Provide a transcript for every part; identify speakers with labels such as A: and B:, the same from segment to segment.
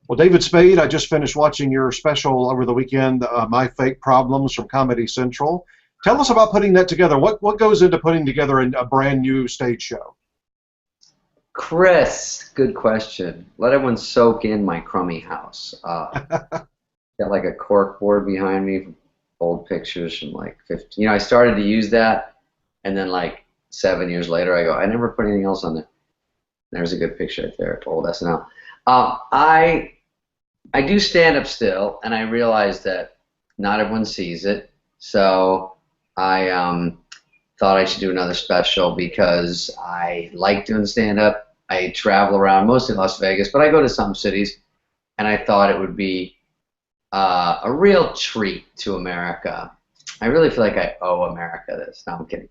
A: Well, David Spade, I just finished watching your special over the weekend, My Fake Problems from Comedy Central. Tell us about putting that together. What goes into putting together a brand new stage show?
B: Chris, good question. Let everyone soak in my crummy house. Got like a cork board behind me, old pictures from like 15. I started to use that, and then like 7 years later, I go, I never put anything else on there. There's a good picture right there, old SNL. I do stand up still, and I realize that not everyone sees it. So I thought I should do another special because I like doing stand up. I travel around, mostly Las Vegas, but I go to some cities, and I thought it would be a real treat to America. I really feel like I owe America this. No, I'm kidding.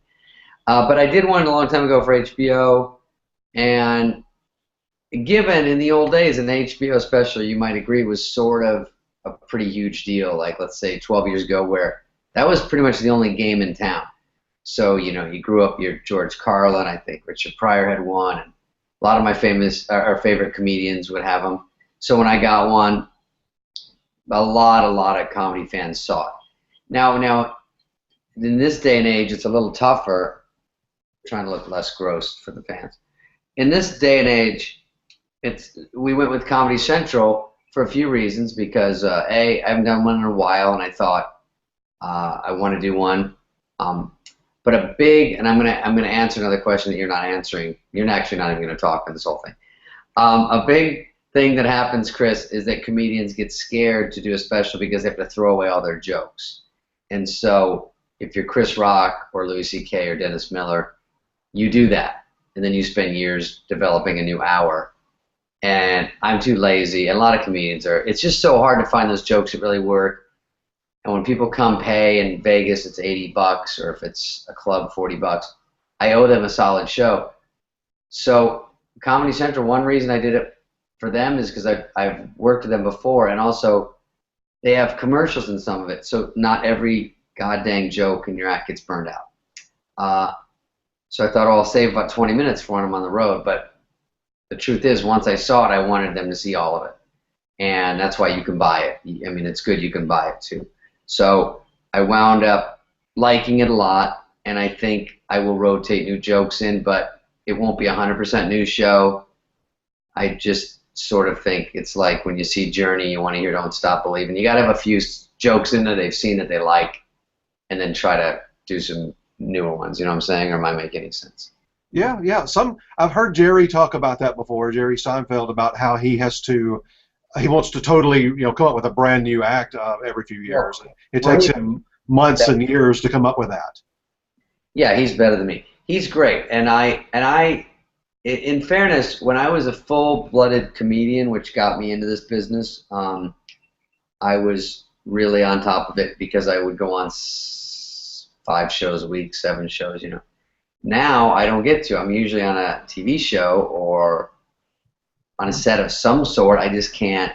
B: But I did one a long time ago for HBO, and given in the old days, an HBO special, you might agree, was sort of a pretty huge deal. Like, let's say 12 years ago, where that was pretty much the only game in town. So, you grew up, your George Carlin, I think Richard Pryor had one, and a lot of my our favorite comedians would have them. So when I got one, a lot of comedy fans saw it. Now, in this day and age, it's a little tougher, trying to look less gross for the fans. In this day and age, we went with Comedy Central for a few reasons because I haven't done one in a while, and I thought I want to do one. But and I'm gonna answer another question that you're not answering. You're actually not even gonna talk in this whole thing. A big thing that happens, Chris, is that comedians get scared to do a special because they have to throw away all their jokes. And so if you're Chris Rock or Louis C.K. or Dennis Miller, you do that, and then you spend years developing a new hour. And I'm too lazy, and a lot of comedians are. It's just so hard to find those jokes that really work. And when people come pay in Vegas, it's $80, or if it's a club, $40. I owe them a solid show. So Comedy Central, one reason I did it for them is because I've worked with them before, and also they have commercials in some of it, so not every goddamn joke in your act gets burned out. So I thought, oh, I'll save about 20 minutes for when I'm on the road, but the truth is, once I saw it, I wanted them to see all of it, and that's why you can buy it. I mean, it's good you can buy it too. So I wound up liking it a lot, and I think I will rotate new jokes in, but it won't be a 100% new show. I just sort of think it's like when you see Journey, you want to hear Don't Stop Believing. You got to have a few jokes in there they've seen that they like, and then try to do some newer ones. You know what I'm saying? Or am I making any sense?
A: Yeah, yeah. I've heard Jerry talk about that before, Jerry Seinfeld, about how he wants to totally, come up with a brand new act every few years. It takes him months and years to come up with that.
B: Yeah, he's better than me. He's great, and in fairness, when I was a full-blooded comedian, which got me into this business, I was really on top of it because I would go on 5 shows a week, 7 shows, Now I don't get to. I'm usually on a TV show or on a set of some sort. I just can't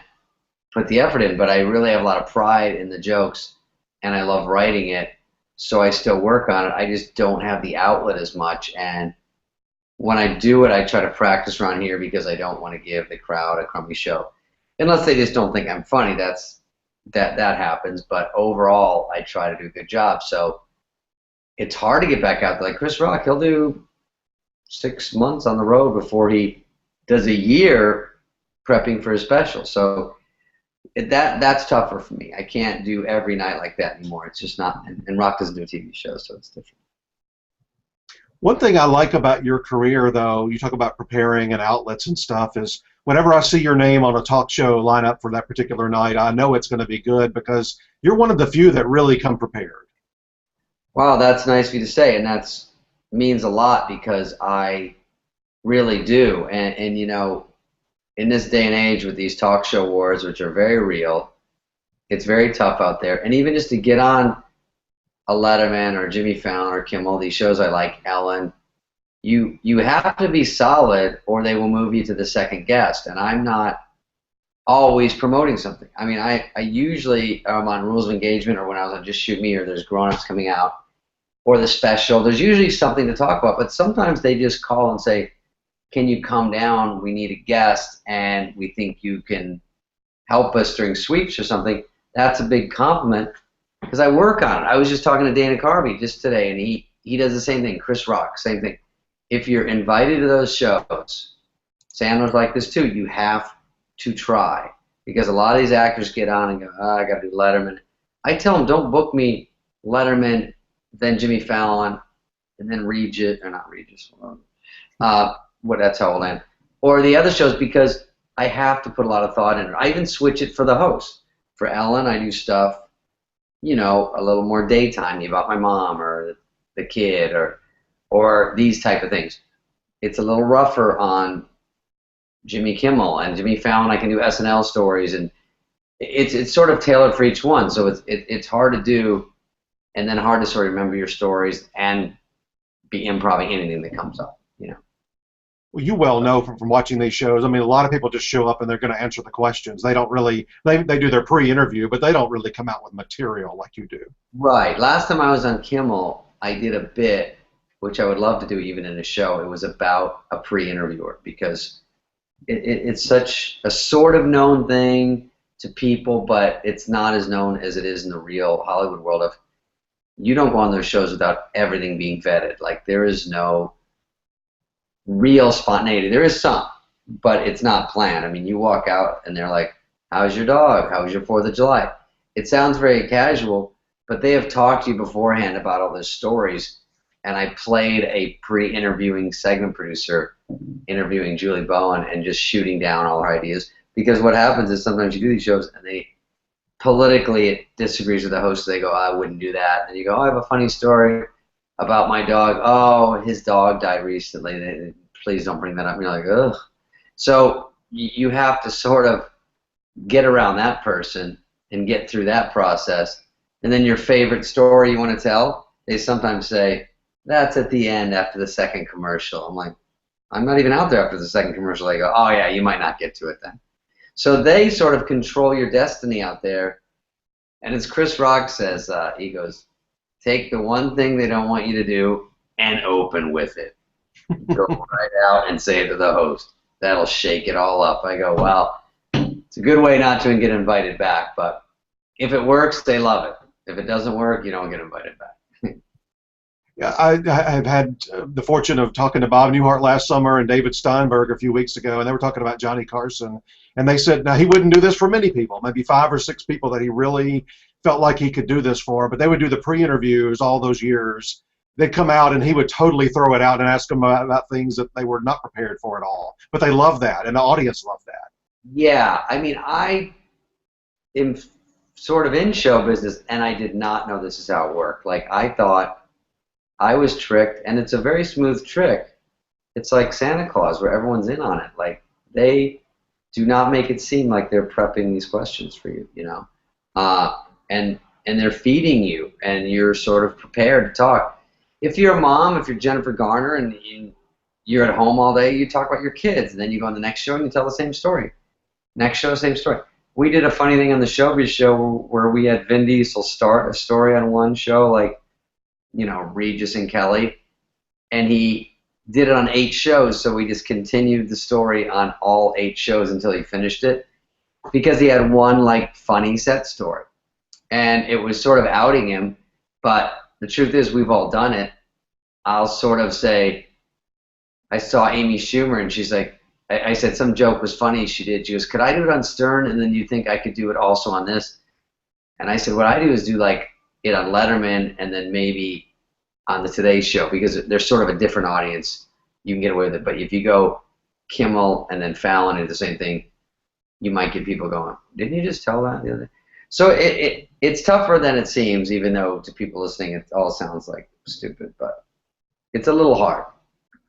B: put the effort in, but I really have a lot of pride in the jokes, and I love writing it, so I still work on it. I just don't have the outlet as much, and when I do it, I try to practice around here because I don't want to give the crowd a crummy show. Unless they just don't think I'm funny, that happens, but overall, I try to do a good job, so it's hard to get back out there. Like Chris Rock, he'll do 6 months on the road before he does a year prepping for his special. So that's tougher for me. I can't do every night like that anymore. It's just not, and Rock doesn't do a TV show, so it's different.
A: One thing I like about your career, though, you talk about preparing and outlets and stuff, is whenever I see your name on a talk show lineup for that particular night, I know it's going to be good because you're one of the few that really come prepared.
B: Wow, that's nice of you to say, and that means a lot because I really do. And in this day and age with these talk show wars, which are very real, it's very tough out there. And even just to get on a Letterman or Jimmy Fallon or Kimmel, these shows I like, Ellen, you have to be solid or they will move you to the second guest. And I'm not always promoting something. I mean, I usually am on Rules of Engagement, or when I was on Just Shoot Me, or there's grown-ups coming out, or the special. There's usually something to talk about, but sometimes they just call and say, can you come down? We need a guest, and we think you can help us during sweeps or something, that's a big compliment because I work on it. I was just talking to Dana Carvey just today, and he does the same thing. Chris Rock, same thing. If you're invited to those shows, Sam was like this too, you have to try. Because a lot of these actors get on and go, oh, I got to do Letterman. I tell them, don't book me Letterman, then Jimmy Fallon, and then Regis, or not Regis. That's how old I am. Or the other shows, because I have to put a lot of thought in it. I even switch it for the host. For Ellen, I do stuff, you know, a little more daytime about my mom or the kid or these type of things. It's a little rougher on Jimmy Kimmel and Jimmy Fallon. I can do SNL stories, and it's sort of tailored for each one. So it's hard to do, and then hard to sort of remember your stories and be improv anything that comes up, you know.
A: Well, you well know from watching these shows. I mean, a lot of people just show up and they're going to answer the questions. They don't really, they do their pre-interview, but they don't really come out with material like you do.
B: Right. Last time I was on Kimmel, I did a bit, which I would love to do even in a show. It was about a pre-interviewer because it's such a sort of known thing to people, but it's not as known as it is in the real Hollywood world of you don't go on those shows without everything being vetted. Like there is no real spontaneity. There is some, but it's not planned. I mean, you walk out and they're like, how's your dog? How was your 4th of July? It sounds very casual, but they have talked to you beforehand about all those stories. And I played a pre-interviewing segment producer interviewing Julie Bowen and just shooting down all her ideas. Because what happens is sometimes you do these shows and they politically it disagrees with the host. So they go, oh, I wouldn't do that. And you go, oh, I have a funny story about my dog. Oh, his dog died recently. Please don't bring that up. And you're like, ugh. So you have to sort of get around that person and get through that process. And then your favorite story you want to tell, they sometimes say, that's at the end after the second commercial. I'm like, I'm not even out there after the second commercial. They go, oh, yeah, you might not get to it then. So they sort of control your destiny out there. And as Chris Rock says, he goes, take the one thing they don't want you to do and open with it. Go right out and say it to the host. That'll shake it all up. I go, well, it's a good way not to get invited back. But if it works, they love it. If it doesn't work, you don't get invited back.
A: Yeah, I've had the fortune of talking to Bob Newhart last summer and David Steinberg a few weeks ago, and they were talking about Johnny Carson. And they said, now, he wouldn't do this for many people, maybe 5 or 6 people that he really felt like he could do this for, but they would do the pre-interviews all those years. They'd come out, and he would totally throw it out and ask them about things that they were not prepared for at all. But they love that, and the audience loved that.
B: Yeah, I mean, I am sort of in show business, and I did not know this is how it worked. Like, I thought I was tricked, and it's a very smooth trick. It's like Santa Claus, where everyone's in on it. Like, they do not make it seem like they're prepping these questions for you, you know? And they're feeding you, and you're sort of prepared to talk. If you're a mom, if you're Jennifer Garner, and you're at home all day, you talk about your kids, and then you go on the next show and you tell the same story. Next show, same story. We did a funny thing on the Showbiz show where we had Vin Diesel start a story on one show, like, you know, Regis and Kelly, and he did it on 8 shows, so we just continued the story on all 8 shows until he finished it, because he had one, like, funny set story. And it was sort of outing him, but the truth is we've all done it. I'll sort of say, I saw Amy Schumer, and she's like, I said some joke was funny she did. She goes, could I do it on Stern, and then you think I could do it also on this? And I said, what I do is do, like, it on Letterman and then maybe on the Today Show, because they're sort of a different audience. You can get away with it. But if you go Kimmel and then Fallon and do the same thing, you might get people going, didn't you just tell that the other day? So it's tougher than it seems, even though to people listening it all sounds like stupid, but it's a little hard.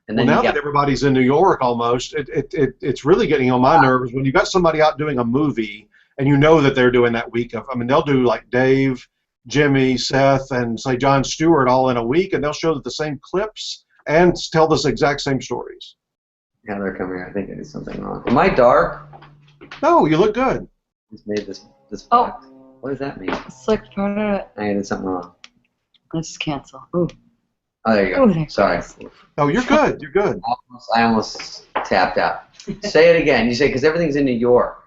B: And then
A: well, now that everybody's in New York almost, it's really getting on my nerves when you've got somebody out doing a movie and you know that they're doing that week of, I mean, they'll do like Dave, Jimmy, Seth, and say Jon Stewart all in a week, and they'll show the same clips and tell the exact same stories.
B: Yeah, they're coming here. I think I did something wrong. Am I dark?
A: No, you look good.
B: Just made this
C: box.
B: What does that mean?
C: It's like part of it.
B: I did something wrong.
C: Let's cancel. Ooh.
B: Oh, there you go.
C: Ooh,
B: sorry.
A: Oh, you're good. You're good.
B: I almost tapped out. Say it again. You say, because everything's in New York.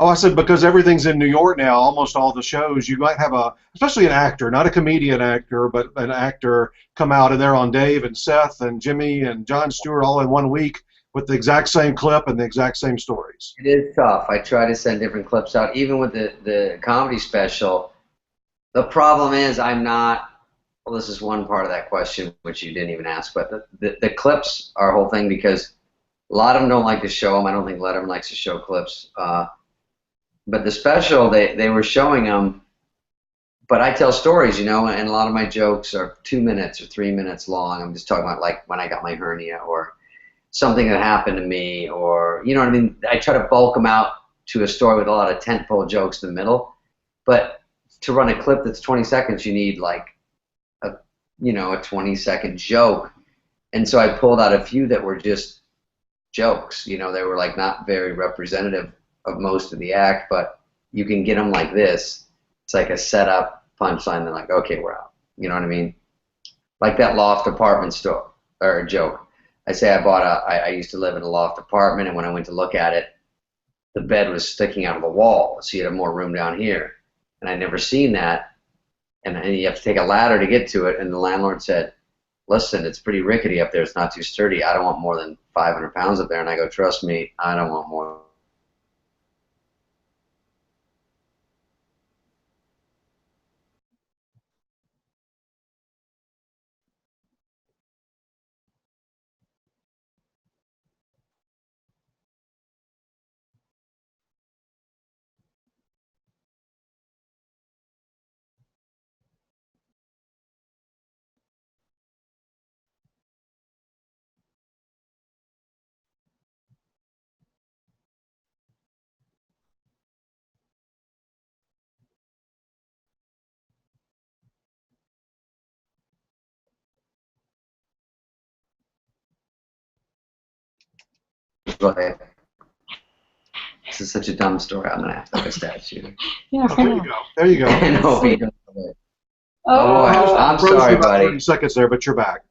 A: Oh, I said because everything's in New York now, almost all the shows, you might have especially an actor, not a comedian actor, but an actor come out and they're on Dave and Seth and Jimmy and Jon Stewart all in one week with the exact same clip and the exact same stories.
B: It is tough. I try to send different clips out, even with the comedy special. The problem is I'm not. Well, this is one part of that question which you didn't even ask, but the clips are a whole thing because a lot of them don't like to show them. I don't think Letterman likes to show clips. But the special, they were showing them, but I tell stories, and a lot of my jokes are 2 minutes or 3 minutes long. I'm just talking about like when I got my hernia or something that happened to me, or you know what I mean. I try to bulk them out to a story with a lot of tentpole jokes in the middle. But to run a clip that's 20 seconds, you need like a 20-second joke. And so I pulled out a few that were just jokes. They were like not very representative of most of the act, but you can get them like this. It's like a setup punchline, then like, okay, we're out. You know what I mean? Like that loft apartment store or joke. I say I used to live in a loft apartment, and when I went to look at it, the bed was sticking out of the wall, so you had more room down here. And I'd never seen that, and you have to take a ladder to get to it, and the landlord said, listen, it's pretty rickety up there, it's not too sturdy, I don't want more than 500 pounds up there. And I go, trust me, I don't want more. Go ahead. This is such a dumb story, I'm gonna have to have a statue.
C: Yeah,
A: Oh, there you go. There you go.
B: I know, he goes away.
C: Oh,
B: I'm
A: Froze for
B: sorry,
A: about
B: buddy.
A: 30 seconds there, but you're back.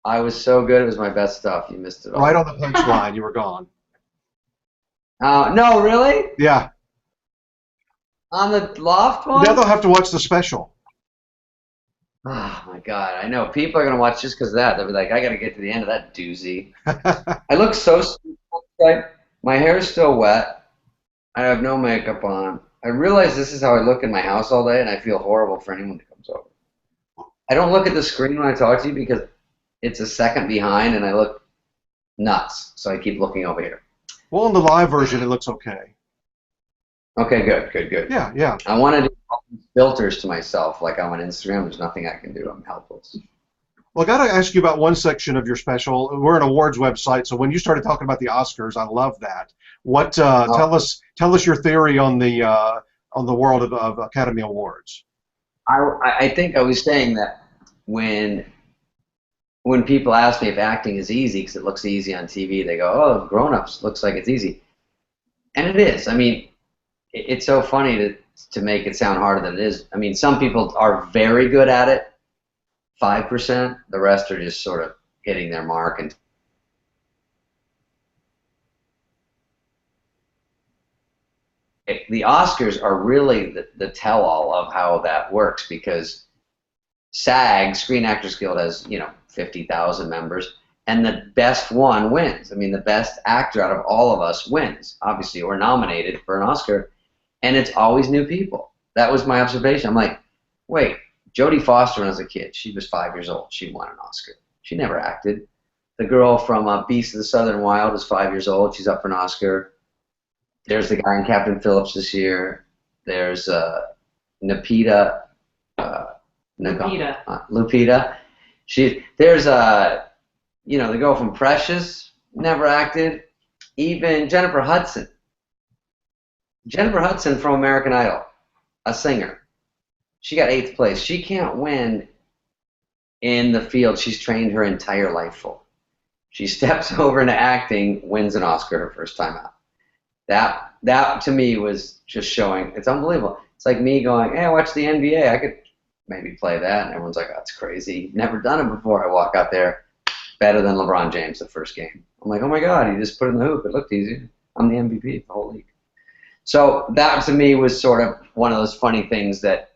B: I was so good, it was my best stuff. You missed it all.
A: Right on the punchline, you were gone.
B: No, really?
A: Yeah.
B: On the loft one?
A: Now they'll have to watch the special.
B: Oh my God, I know. People are going to watch just because of that. They'll be like, I got to get to the end of that doozy. I look so stupid. My hair is still wet. I have no makeup on. I realize this is how I look in my house all day, and I feel horrible for anyone that comes over. I don't look at the screen when I talk to you because it's a second behind, and I look nuts. So I keep looking over here.
A: Well, in the live version, it looks okay.
B: Okay, good.
A: Yeah, yeah.
B: I want to do all these filters to myself, like I'm on Instagram. There's nothing I can do. I'm helpless.
A: Well, I got to ask you about one section of your special. We're an awards website, so when you started talking about the Oscars, I love that. What? Tell us your theory on the world of Academy Awards.
B: I think I was saying that when people ask me if acting is easy because it looks easy on TV, they go, "Oh, Grown-Ups looks like it's easy," and it is. I mean, it's so funny to make it sound harder than it is. I mean, some people are very good at it, 5%. The rest are just sort of hitting their mark. And the Oscars are really the tell-all of how that works because SAG, Screen Actors Guild, has 50,000 members, and the best one wins. I mean, the best actor out of all of us wins, obviously, or nominated for an Oscar, and it's always new people. That was my observation. I'm like, wait, Jodie Foster when I was a kid, she was 5 years old. She won an Oscar. She never acted. The girl from Beast of the Southern Wild is 5 years old. She's up for an Oscar. There's the guy in Captain Phillips this year. There's Lupita. Lupita. There's the girl from Precious, never acted. Even Jennifer Hudson. Jennifer Hudson from American Idol, a singer. She got 8th place. She can't win in the field she's trained her entire life for. She steps over into acting, wins an Oscar her first time out. That to me was just showing, it's unbelievable. It's like me going, hey, I watch the NBA. I could maybe play that. And everyone's like, oh, that's crazy. Never done it before. I walk out there, better than LeBron James the first game. I'm like, oh my God, he just put it in the hoop. It looked easy. I'm the MVP of the whole league. So that to me was sort of one of those funny things that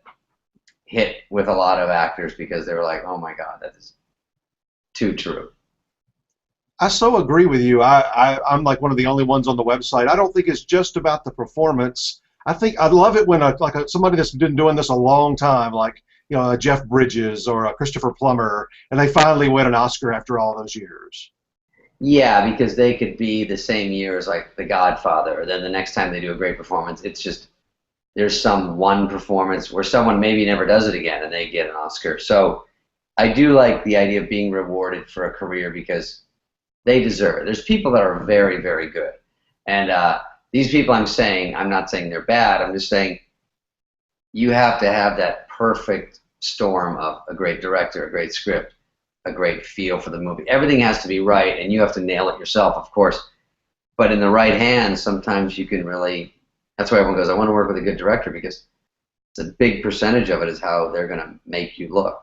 B: hit with a lot of actors because they were like, "Oh my God, that is too true."
A: I so agree with you. I'm like one of the only ones on the website. I don't think it's just about the performance. I think I love it when somebody that's been doing this a long time, like a Jeff Bridges or a Christopher Plummer, and they finally win an Oscar after all those years.
B: Yeah, because they could be the same year as like The Godfather, or then the next time they do a great performance, it's just there's some one performance where someone maybe never does it again and they get an Oscar. So I do like the idea of being rewarded for a career because they deserve it. There's people that are very, very good. And these people I'm not saying they're bad. I'm just saying you have to have that perfect storm of a great director, a great script, a great feel for the movie. Everything has to be right, and you have to nail it yourself, of course. But in the right hands, sometimes you can really. That's why everyone goes, I want to work with a good director because it's a big percentage of it is how they're going to make you look.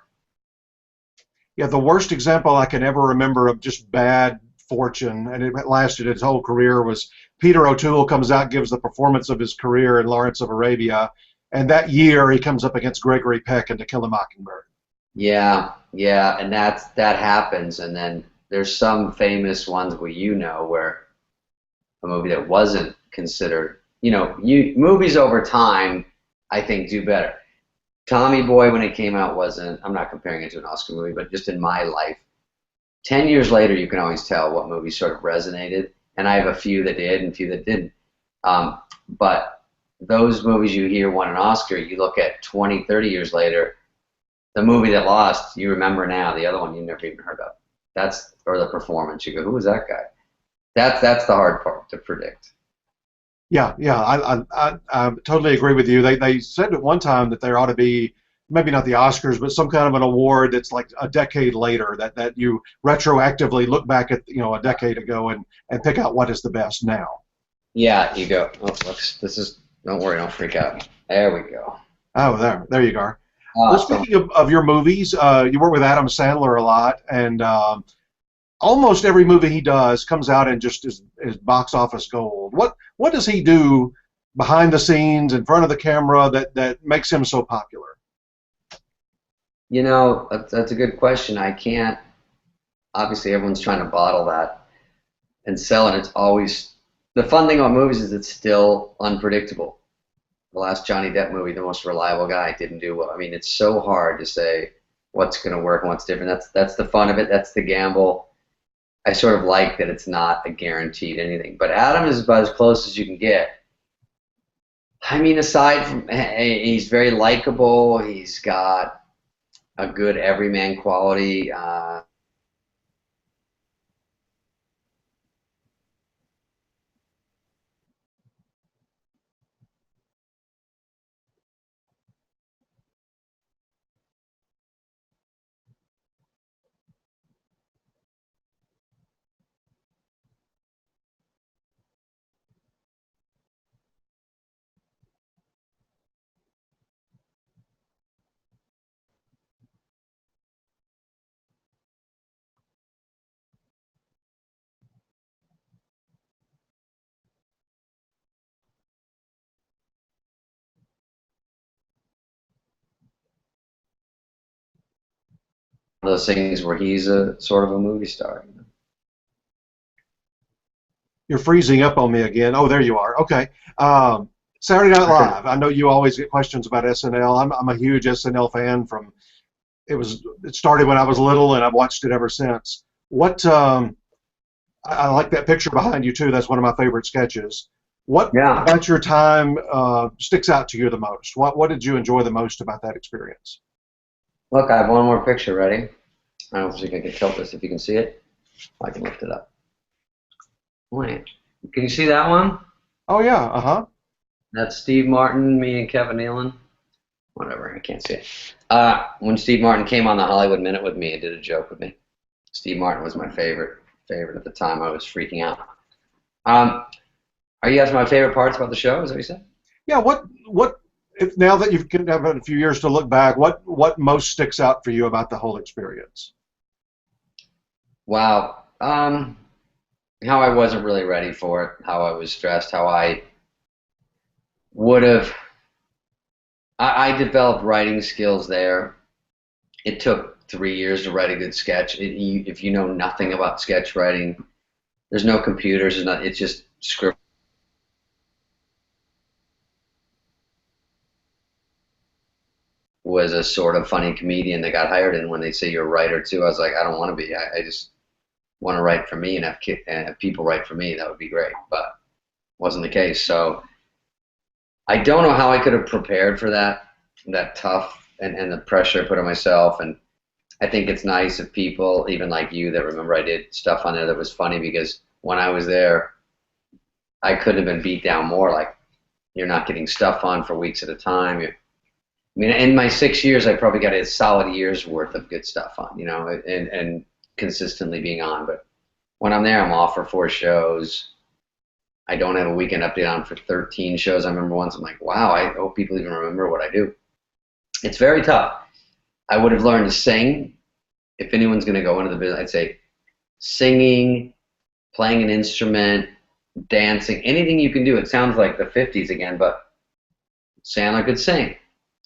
A: Yeah, the worst example I can ever remember of just bad fortune, and it lasted his whole career, was Peter O'Toole comes out, gives the performance of his career in Lawrence of Arabia, and that year he comes up against Gregory Peck in To Kill a Mockingbird.
B: Yeah, yeah, and that happens, and then there's some famous ones where a movie that wasn't considered, movies over time, I think do better. Tommy Boy, when it came out, wasn't. I'm not comparing it to an Oscar movie, but just in my life, 10 years later, you can always tell what movies sort of resonated, and I have a few that did and a few that didn't. But those movies you hear won an Oscar, you look at 20, 30 years later, the movie that lost, you remember now. The other one you never even heard of. Or the performance. You go, who was that guy? That's the hard part to predict.
A: Yeah, yeah, I totally agree with you. They said at one time that there ought to be maybe not the Oscars, but some kind of an award that's like a decade later that you retroactively look back at a decade ago and pick out what is the best now.
B: Yeah, you go. Oh, looks. This is. Don't worry, don't freak out. There we go.
A: Oh, there you go. Well, speaking of your movies, you work with Adam Sandler a lot, and almost every movie he does comes out and just is box office gold. What does he do behind the scenes, in front of the camera, that makes him so popular?
B: That's a good question. I can't. Obviously, everyone's trying to bottle that and sell it. It's always the fun thing about movies is it's still unpredictable. The last Johnny Depp movie, the most reliable guy, didn't do well. I mean, it's so hard to say what's going to work and what's different. That's the fun of it. That's the gamble. I sort of like that it's not a guaranteed anything. But Adam is about as close as you can get. I mean, aside from he's very likable. He's got a good everyman quality. Those things where he's a sort of a movie star.
A: You're freezing up on me again. Oh, there you are. Okay. Saturday Night Live. I know you always get questions about SNL. I'm a huge SNL fan. It started when I was little, and I've watched it ever since. I like that picture behind you too. That's one of my favorite sketches. What about your time sticks out to you the most? What did you enjoy the most about that experience?
B: Look, I have one more picture ready. I don't think I can tilt this if you can see it. I can lift it up. Wait, can you see that one?
A: Oh yeah, uh-huh.
B: That's Steve Martin, me and Kevin Nealon. Whatever, I can't see it. When Steve Martin came on the Hollywood Minute with me and did a joke with me. Steve Martin was my favorite at the time. I was freaking out. Are you asking my favorite parts about the show? Is that what you said?
A: Yeah. If now that you've had a few years to look back, what most sticks out for you about the whole experience?
B: Wow. How I wasn't really ready for it. How I was stressed. How I would have. I developed writing skills there. It took 3 years to write a good sketch. If you know nothing about sketch writing, there's no computers. It's just script. Was a sort of funny comedian that got hired, and when they say you're a writer too, I was like, I don't want to be. I just want to write for me and have people write for me. That would be great, but wasn't the case. So I don't know how I could have prepared for that tough and the pressure I put on myself. And I think it's nice if people, even like you, that remember I did stuff on there that was funny, because when I was there, I couldn't have been beat down more. Like, you're not getting stuff on for weeks at a time. I mean, in my 6 years, I probably got a solid year's worth of good stuff on, you know, and consistently being on. But when I'm there, I'm off for 4 shows. I don't have a weekend update on for 13 shows. I remember once, I'm like, wow, I hope people even remember what I do. It's very tough. I would have learned to sing. If anyone's going to go into the business, I'd say singing, playing an instrument, dancing, anything you can do. It sounds like the 50s again, but Sandler could sing.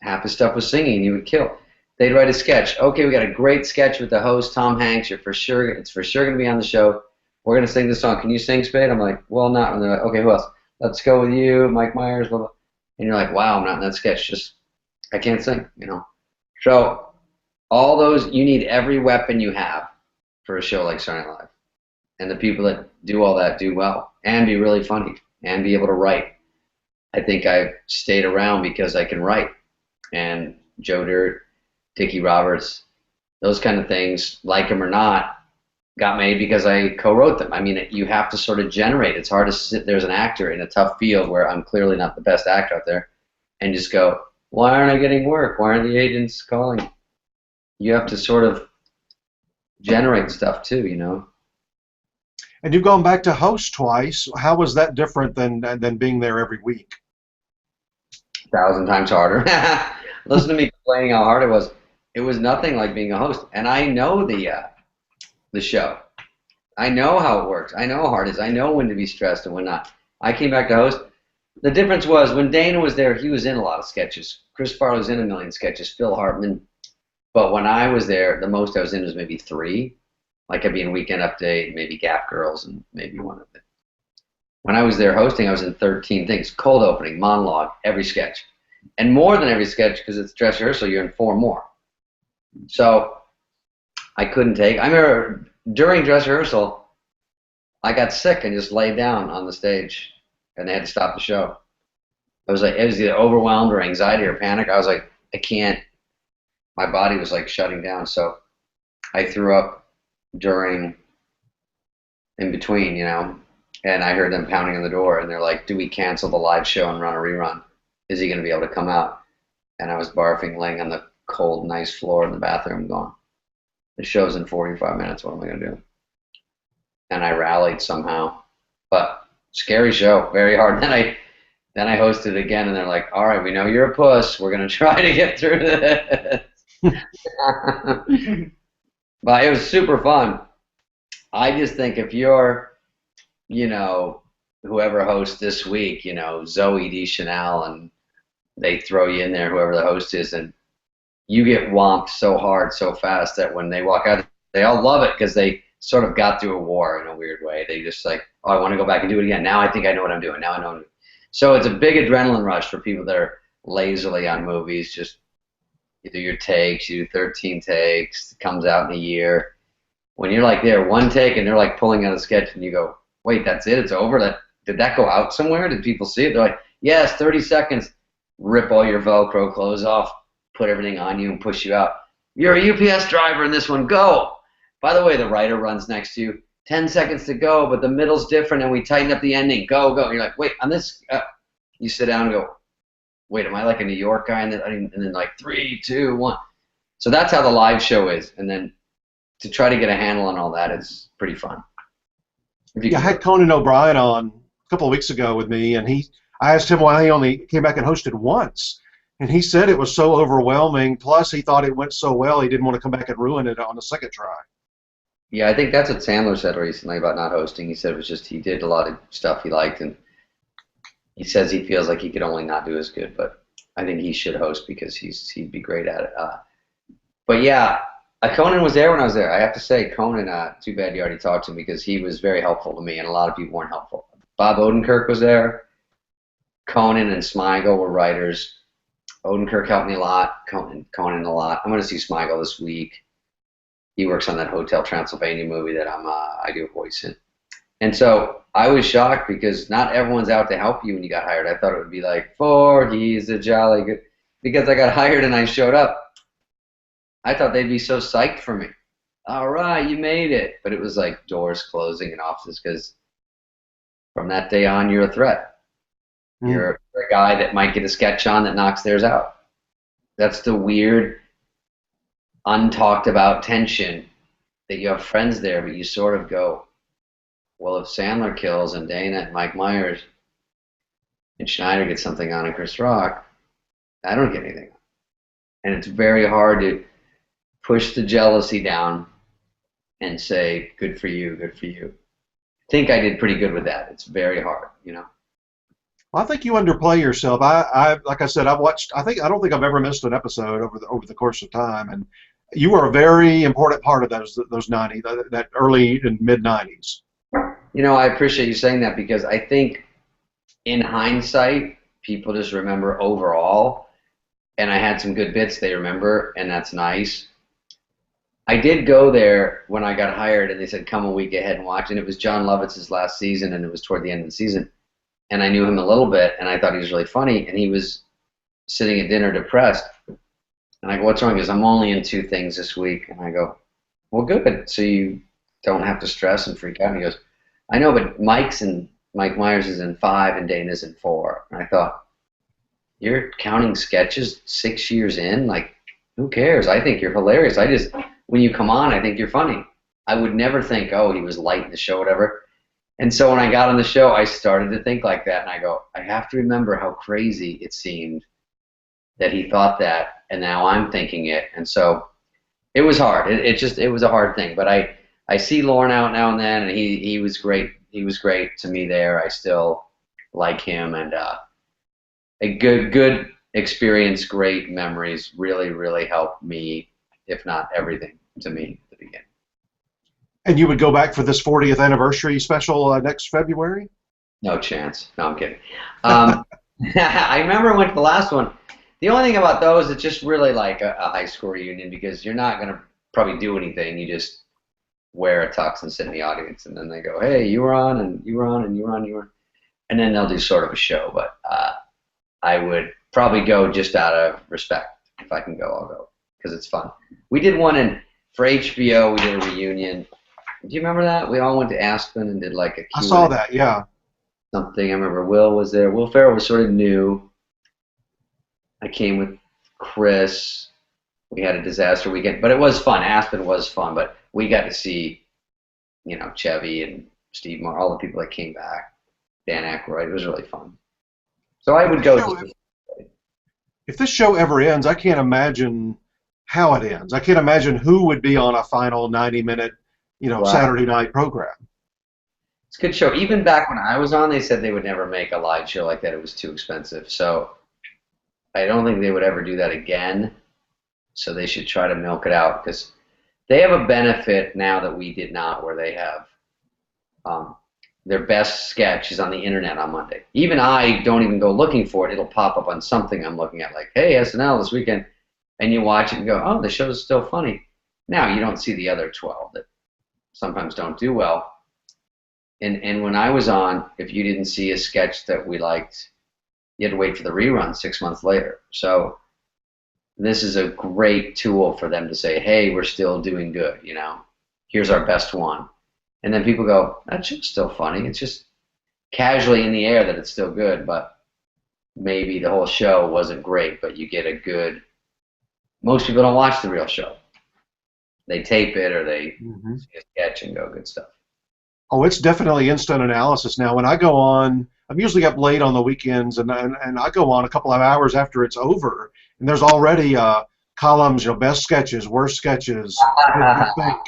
B: Half his stuff was singing, and you would kill. They'd write a sketch. Okay, we got a great sketch with the host, Tom Hanks. It's for sure going to be on the show. We're going to sing this song. Can you sing, Spade? I'm like, well, not. And they're like, okay, who else? Let's go with you, Mike Myers, blah, blah. And you're like, wow, I'm not in that sketch. Just, I can't sing, you know. So all those, you need every weapon you have for a show like Saturday Night Live. And the people that do all that do well and be really funny and be able to write. I think I've stayed around because I can write. And Joe Dirt, Dickie Roberts, those kind of things, like them or not, got made because I co-wrote them. I mean, you have to sort of generate. It's hard to sit there as an actor in a tough field where I'm clearly not the best actor out there and just go, why aren't I getting work? Why aren't the agents calling? You have to sort of generate stuff too, you know.
A: And you've gone back to host twice. How was that different than being there every week?
B: 1,000 times harder. Listen to me complaining how hard it was. It was nothing like being a host. And I know the show. I know how it works. I know how hard it is. I know when to be stressed and when not. I came back to host. The difference was when Dana was there, he was in a lot of sketches. Chris Farley was in a million sketches. Phil Hartman. But when I was there, the most I was in was maybe 3. Like I'd be in Weekend Update, maybe Gap Girls, and maybe one of it. When I was there hosting, I was in 13 things. Cold opening, monologue, every sketch. And more than every sketch, because it's dress rehearsal, you're in 4 more. So I couldn't take. I remember during dress rehearsal, I got sick and just laid down on the stage, and they had to stop the show. It was either overwhelmed or anxiety or panic. I was like, I can't. My body was like shutting down. So I threw up in between, you know, and I heard them pounding on the door, and they're like, do we cancel the live show and run a rerun? Is he going to be able to come out? And I was barfing, laying on the cold, nice floor in the bathroom going, the show's in 45 minutes. What am I going to do? And I rallied somehow. But scary show, very hard. Then I hosted again, and they're like, all right, we know you're a puss. We're going to try to get through this. But it was super fun. I just think if you're, you know, whoever hosts this week, you know, Zoe Deschanel, and they throw you in there, whoever the host is, and you get whomped so hard so fast that when they walk out, they all love it because they sort of got through a war in a weird way. They just like, oh, I want to go back and do it again. Now I think I know what I'm doing. Now I know. So it's a big adrenaline rush for people that are lazily on movies. Just you do your takes, you do 13 takes, it comes out in a year. When you're like there, 1 take, and they're like pulling out a sketch, and you go, wait, that's it? It's over? Did that go out somewhere? Did people see it? They're like, yes, 30 seconds. Rip all your Velcro clothes off, put everything on you, and push you out. You're a UPS driver in this one. Go. By the way, the writer runs next to you. 10 seconds to go, but the middle's different, and we tighten up the ending. Go, go. And you're like, wait, on this, you sit down and go, wait, am I like a New York guy? And then like 3, 2, 1. So that's how the live show is. And then to try to get a handle on all that is pretty fun.
A: Yeah, I had Conan O'Brien on a couple of weeks ago with me, and I asked him why he only came back and hosted once. And he said it was so overwhelming, plus he thought it went so well he didn't want to come back and ruin it on the second try.
B: Yeah, I think that's what Sandler said recently about not hosting. He said it was just he did a lot of stuff he liked, and He says he feels like he could only not do as good, but I think he should host because he'd be great at it. But yeah, Conan was there when I was there. I have to say, Conan. Too bad you already talked to him because he was very helpful to me, and a lot of people weren't helpful. Bob Odenkirk was there. Conan and Smigel were writers. Odenkirk helped me a lot. Conan a lot. I'm going to see Smigel this week. He works on that Hotel Transylvania movie that I do a voice in. And so I was shocked because not everyone's out to help you when you got hired. I thought it would be like, he's a jolly good. Because I got hired and I showed up, I thought they'd be so psyched for me. All right, you made it. But it was like doors closing in offices because from that day on, you're a threat. You're a guy that might get a sketch on that knocks theirs out. That's the weird, untalked about tension that you have friends there, but you sort of go, well, if Sandler kills and Dana and Mike Myers and Schneider get something on and Chris Rock, I don't get anything. And it's very hard to push the jealousy down and say, good for you, good for you. I think I did pretty good with that. It's very hard, you know.
A: Well, I think you underplay yourself. I like I said, I've watched. I don't think I've ever missed an episode over the course of time, and you were a very important part of those 90s, that early and mid 90s.
B: You know, I appreciate you saying that because I think in hindsight, people just remember overall, and I had some good bits they remember, and that's nice. I did go there when I got hired, and they said, come a week ahead and watch, and it was John Lovitz's last season, and it was toward the end of the season, and I knew him a little bit, and I thought he was really funny, and he was sitting at dinner depressed, and I go, what's wrong? He goes, I'm only in 2 things this week, and I go, well, good, so you don't have to stress and freak out, and he goes, I know, but Mike Myers is in 5 and Dana's in 4. And I thought, you're counting sketches 6 years in? Like, who cares? I think you're hilarious. When you come on, I think you're funny. I would never think, he was light in the show, whatever. And so when I got on the show, I started to think like that. And I go, I have to remember how crazy it seemed that he thought that. And now I'm thinking it. And so it was hard. It was a hard thing. But I see Lorne out now and then, and he was great. He was great to me there. I still like him, and a good experience, great memories. Really, really helped me, if not everything, to me at the beginning.
A: And you would go back for this 40th anniversary special next February?
B: No chance. No, I'm kidding. I remember I went to the last one. The only thing about those, it's just really like a high school reunion because you're not going to probably do anything. You just wear a tux and sit in the audience, and then they go, hey, you were on, and you were on, and you were on, you were on. And then they'll do sort of a show. But I would probably go just out of respect. If I can go, I'll go because it's fun. We did one for HBO. We did a reunion. Do you remember that? We all went to Aspen and did like a Q&A.
A: I saw that, yeah.
B: Something. I remember Will was there. Will Ferrell was sort of new. I came with Chris. We had a disaster weekend, but it was fun. Aspen was fun, but we got to see, Chevy and Steve Marr, all the people that came back. Dan Aykroyd. It was really fun. So I would go.
A: If this show ever ends, I can't imagine how it ends. I can't imagine who would be on a final 90-minute,
B: Wow.
A: Saturday night program.
B: It's a good show. Even back when I was on, they said they would never make a live show like that. It was too expensive. So I don't think they would ever do that again. So they should try to milk it out because they have a benefit now that we did not, where they have their best sketch is on the internet on Monday. Even I don't even go looking for it. It'll pop up on something I'm looking at, like, hey, SNL this weekend. And you watch it and go, oh, the show's still funny. Now you don't see the other 12 that sometimes don't do well. And when I was on, if you didn't see a sketch that we liked, you had to wait for the rerun 6 months later. So this is a great tool for them to say, hey, we're still doing good, Here's our best one. And then people go, that show's still funny. It's just casually in the air that it's still good, but maybe the whole show wasn't great, but you get a good... Most people don't watch the real show. They tape it or they see a sketch and go, good stuff.
A: Oh, it's definitely instant analysis now. When I go on, I'm usually up late on the weekends, and I go on a couple of hours after it's over, and there's already columns, best sketches, worst sketches. What do you think?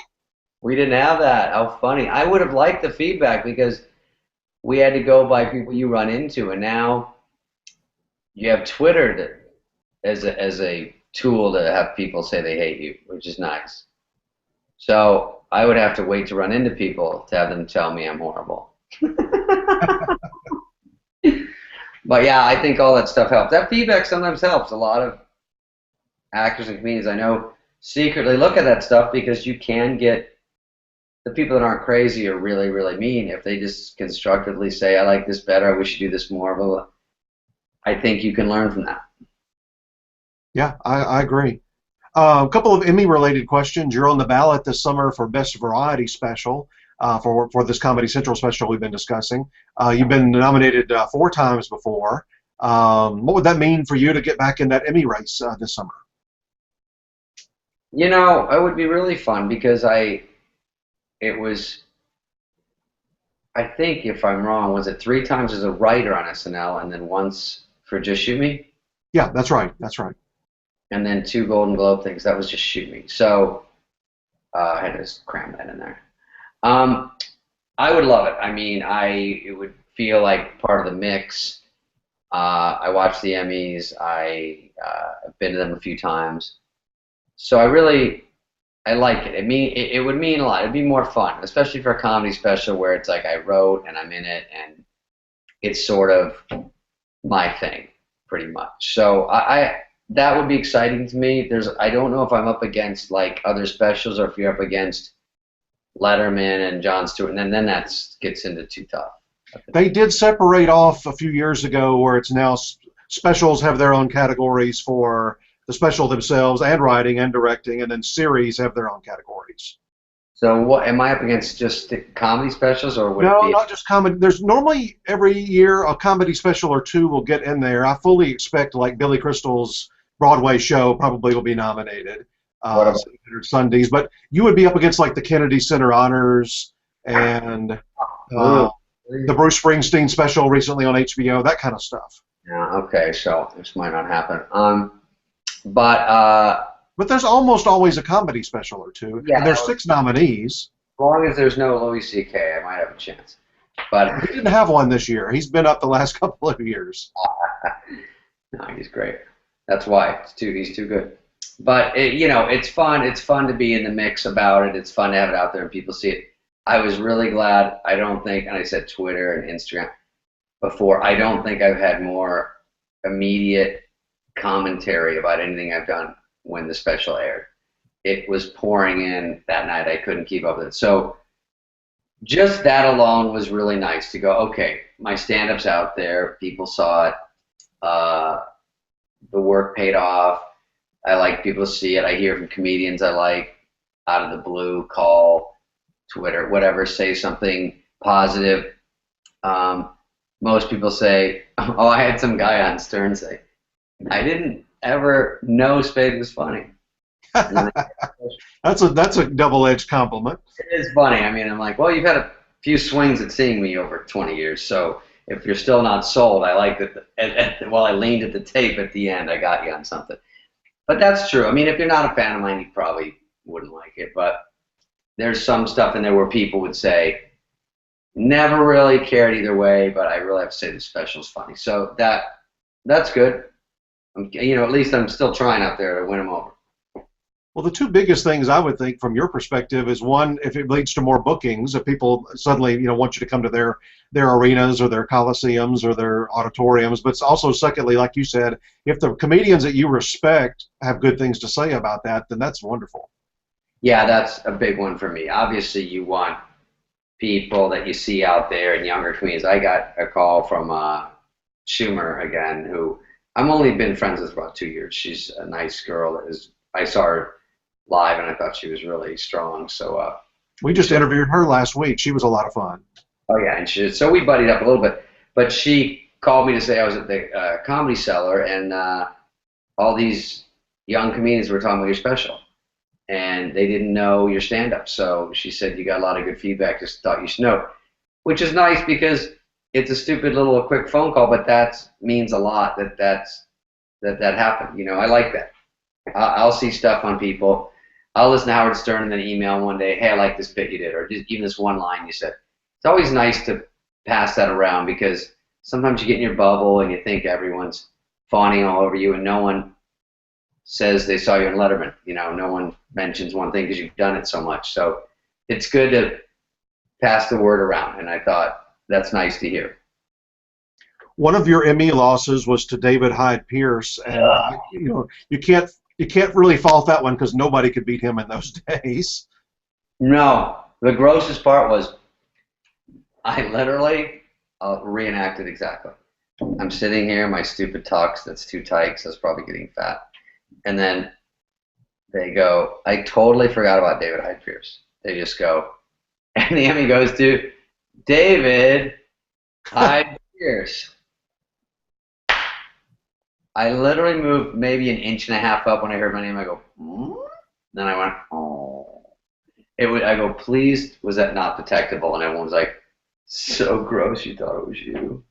B: We didn't have that. How funny. I would have liked the feedback because we had to go by people you run into, and now you have Twitter as a tool to have people say they hate you, which is nice. So I would have to wait to run into people to have them tell me I'm horrible. But yeah, I think all that stuff helps. That feedback sometimes helps. A lot of actors and comedians I know secretly look at that stuff because you can get the people that aren't crazy or really, really mean. If they just constructively say, I like this better, I wish you do this more, blah, blah, I think you can learn from that.
A: Yeah, I agree. A couple of Emmy-related questions. You're on the ballot this summer for Best Variety Special for this Comedy Central special we've been discussing. You've been nominated 4 times before. What would that mean for you to get back in that Emmy race this summer?
B: You know, it would be really fun because I think if I'm wrong, was it 3 times as a writer on SNL and then once for Just Shoot Me?
A: Yeah, that's right. That's right.
B: And then 2 Golden Globe things. That was Just Shoot Me. So I had to cram that in there. I would love it. I mean, it would feel like part of the mix. I watch the Emmys. I've been to them a few times. So I like it. It would mean a lot. It'd be more fun, especially for a comedy special where it's like I wrote and I'm in it and it's sort of my thing, pretty much. So that would be exciting to me. I don't know if I'm up against like other specials or if you're up against Letterman and Jon Stewart, and then that gets into too tough.
A: They did separate off a few years ago where it's now specials have their own categories for the special themselves and writing and directing, and then series have their own categories.
B: So what am I up against? Just the comedy specials, or would
A: No,
B: it be
A: not just comedy. There's normally every year a comedy special or 2 will get in there. I fully expect like Billy Crystal's Broadway show probably will be nominated. Sundays, but you would be up against like the Kennedy Center Honors and the Bruce Springsteen special recently on HBO, that kind of stuff.
B: Yeah, okay, so this might not happen. But
A: there's almost always a comedy special or 2.
B: Yeah,
A: and there's 6 nominees.
B: As long as there's no Louis C.K., I might have a chance. But
A: he didn't have one this year. He's been up the last couple of years.
B: No, he's great. That's why he's too good. But it's fun. It's fun to be in the mix about it. It's fun to have it out there and people see it. I was really glad. I don't think, and I said Twitter and Instagram before, I don't think I've had more immediate commentary about anything I've done when the special aired. It was pouring in that night. I couldn't keep up with it. So just that alone was really nice to go, okay, my stand-up's out there. People saw it. The work paid off. I like people to see it. I hear from comedians I like out of the blue, call, Twitter, whatever, say something positive. Most people say, oh, I had some guy on Stern say, I didn't ever know Spade was funny.
A: That's a double-edged compliment.
B: It is funny. I mean, I'm like, well, you've had a few swings at seeing me over 20 years, so if you're still not sold, I like that. While I leaned at the tape at the end, I got you on something. But that's true. I mean, if you're not a fan of mine, you probably wouldn't like it. But there's some stuff in there where people would say, never really cared either way, but I really have to say the special's funny. So that's good. At least I'm still trying out there to win them over.
A: Well, the 2 biggest things I would think from your perspective is, one, if it leads to more bookings, if people suddenly want you to come to their arenas or their coliseums or their auditoriums, but it's also, secondly, like you said, if the comedians that you respect have good things to say about that, then that's wonderful.
B: Yeah, that's a big one for me. Obviously, you want people that you see out there and younger comedians. I got a call from Schumer again, who I've only been friends with for about 2 years. She's a nice girl. I saw her live, and I thought she was really strong. So
A: we just interviewed her last week. She was a lot of fun.
B: Oh yeah, and so we buddied up a little bit. But she called me to say I was at the Comedy Cellar, and all these young comedians were talking about your special, and they didn't know your stand-up. So she said you got a lot of good feedback. Just thought you should know, which is nice because it's a stupid little quick phone call, but that means a lot. That happened. I like that. I'll see stuff on people. I'll listen to Howard Stern and then email him one day, hey, I like this bit you did, or just even this one line you said. It's always nice to pass that around, because sometimes you get in your bubble and you think everyone's fawning all over you, and no one says they saw you in Letterman. No one mentions one thing because you've done it so much. So it's good to pass the word around, and I thought that's nice to hear.
A: One of your Emmy losses was to David Hyde Pierce, and you can't really fault that one because nobody could beat him in those days.
B: No, the grossest part was I literally reenacted exactly. I'm sitting here in my stupid tux that's too tight because I was probably getting fat. And then they go, I totally forgot about David Hyde Pierce. They just go, and the Emmy goes to David Hyde Pierce. I literally moved maybe an inch and a half up when I heard my name. I go, Then I went, oh. I go, please, was that not detectable? And everyone was like, so gross, you thought it was you.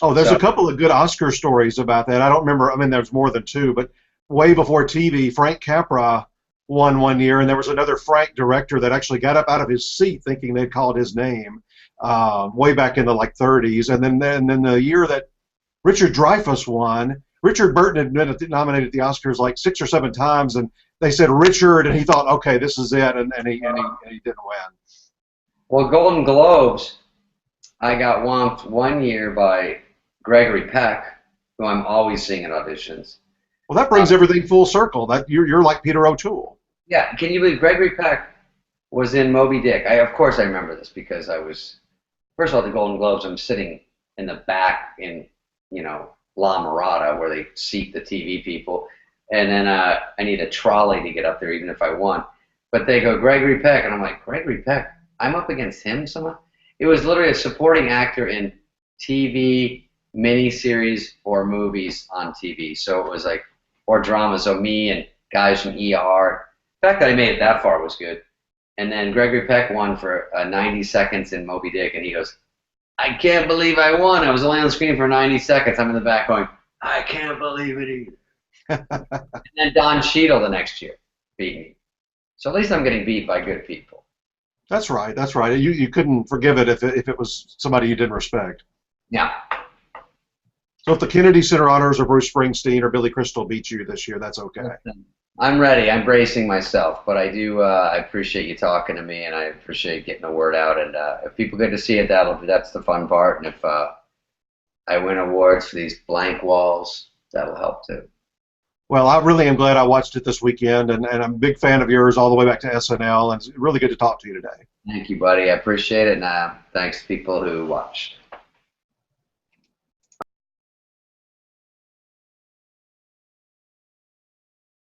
A: Oh, there's a couple of good Oscar stories about that. I don't remember. I mean, there's more than two, but way before TV, Frank Capra won one year, and there was another Frank director that actually got up out of his seat thinking they'd called his name way back in the 30s. And then the year that Richard Dreyfuss won, Richard Burton had been nominated at the Oscars 6 or 7 times, and they said Richard, and he thought, okay, this is it, and he didn't win.
B: Well, Golden Globes, I got whomped one year by Gregory Peck, who I'm always seeing at auditions.
A: Well, that brings everything full circle. That you're like Peter O'Toole.
B: Yeah, can you believe Gregory Peck was in Moby Dick? Of course I remember this because I was, first of all, at the Golden Globes, I'm sitting in the back in, La Mirada, where they seat the TV people, and then I need a trolley to get up there even if I won. But they go, Gregory Peck, and I'm like, Gregory Peck? I'm up against him somehow? It was literally a supporting actor in TV, miniseries, or movies on TV. So it was or drama. So me and guys from ER. The fact that I made it that far was good. And then Gregory Peck won for 90 seconds in Moby Dick, and he goes, I can't believe I won. I was only on the screen for 90 seconds. I'm in the back going, I can't believe it either. And then Don Cheadle the next year beat me. So at least I'm getting beat by good people.
A: That's right. That's right. You couldn't forgive it if it was somebody you didn't respect.
B: Yeah.
A: So if the Kennedy Center Honors or Bruce Springsteen or Billy Crystal beat you this year, that's okay.
B: I'm ready. I'm bracing myself, but I do. I appreciate you talking to me, and I appreciate getting the word out. And if people get to see it, that's the fun part. And if I win awards for these blank walls, that'll help too.
A: Well, I really am glad I watched it this weekend, and I'm a big fan of yours all the way back to SNL, and it's really good to talk to you today.
B: Thank you, buddy. I appreciate it, and thanks to people who watched.